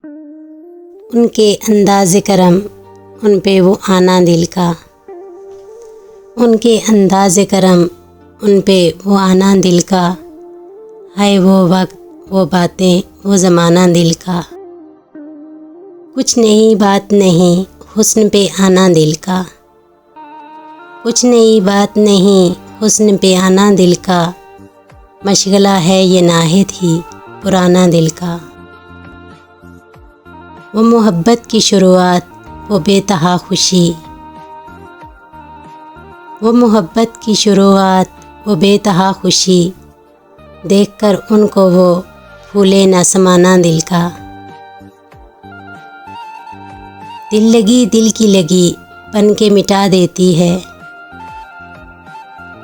उनके अंदाज़े करम, उन पे वो आना दिल का। उनके अंदाज़े करम, उन पे वो आना दिल का। है वो वक्त, वो बातें, वो ज़माना दिल का। कुछ नई बात नहीं हुस्न पे आना दिल का। कुछ नई बात नहीं हुस्न पे आना दिल का। मशगला है ये नाहिद ही पुराना दिल का। वो मोहब्बत की शुरुआत, वो बेतहा खुशी। वो मोहब्बत की शुरुआत, वो बेतहा खुशी। देखकर उनको वो फूले ना समाना दिल का। दिल लगी दिल की लगी बन के मिटा देती है।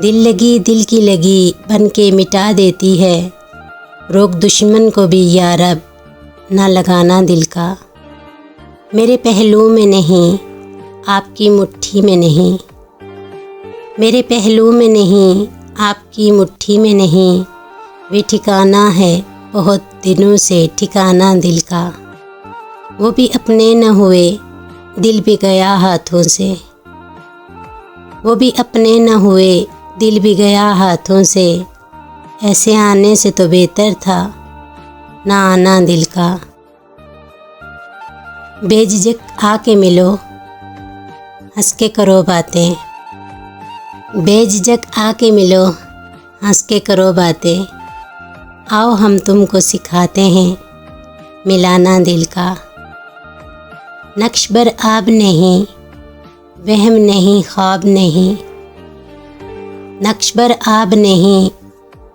दिल लगी दिल की लगी बन के मिटा देती है। रोक दुश्मन को भी या रब ना लगाना दिल का। मेरे पहलू में नहीं, आपकी मुट्ठी में नहीं। मेरे पहलू में नहीं, आपकी मुट्ठी में नहीं। वे ठिकाना है बहुत दिनों से ठिकाना दिल का। वो भी अपने न हुए, दिल भी गया हाथों से। वो भी अपने न हुए, दिल भी गया हाथों से। ऐसे आने से तो बेहतर था ना आना दिल का। बेझिझक आके मिलो, हंस के करो बातें। बेझिझक आके मिलो, हंस के करो बातें। आओ हम तुमको सिखाते हैं मिलाना दिल का। नक्श बर आब नहीं, वहम नहीं ख्वाब नहीं। नक्श बर आब नहीं,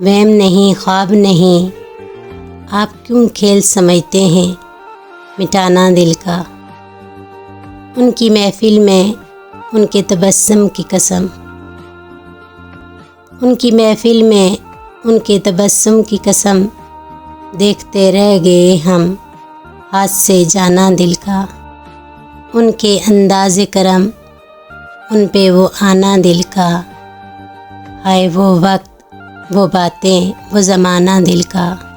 वहम नहीं ख्वाब नहीं। आप क्यों खेल समझते हैं मिटाना दिल का। उनकी महफिल में उनके तबस्सुम की कसम। उनकी महफिल में उनके तबस्सुम की कसम। देखते रह गए हम हाथ से जाना दिल का। उनके अंदाज़े करम, उन पे वो आना दिल का। है वो वक्त, वो बातें, वो ज़माना दिल का।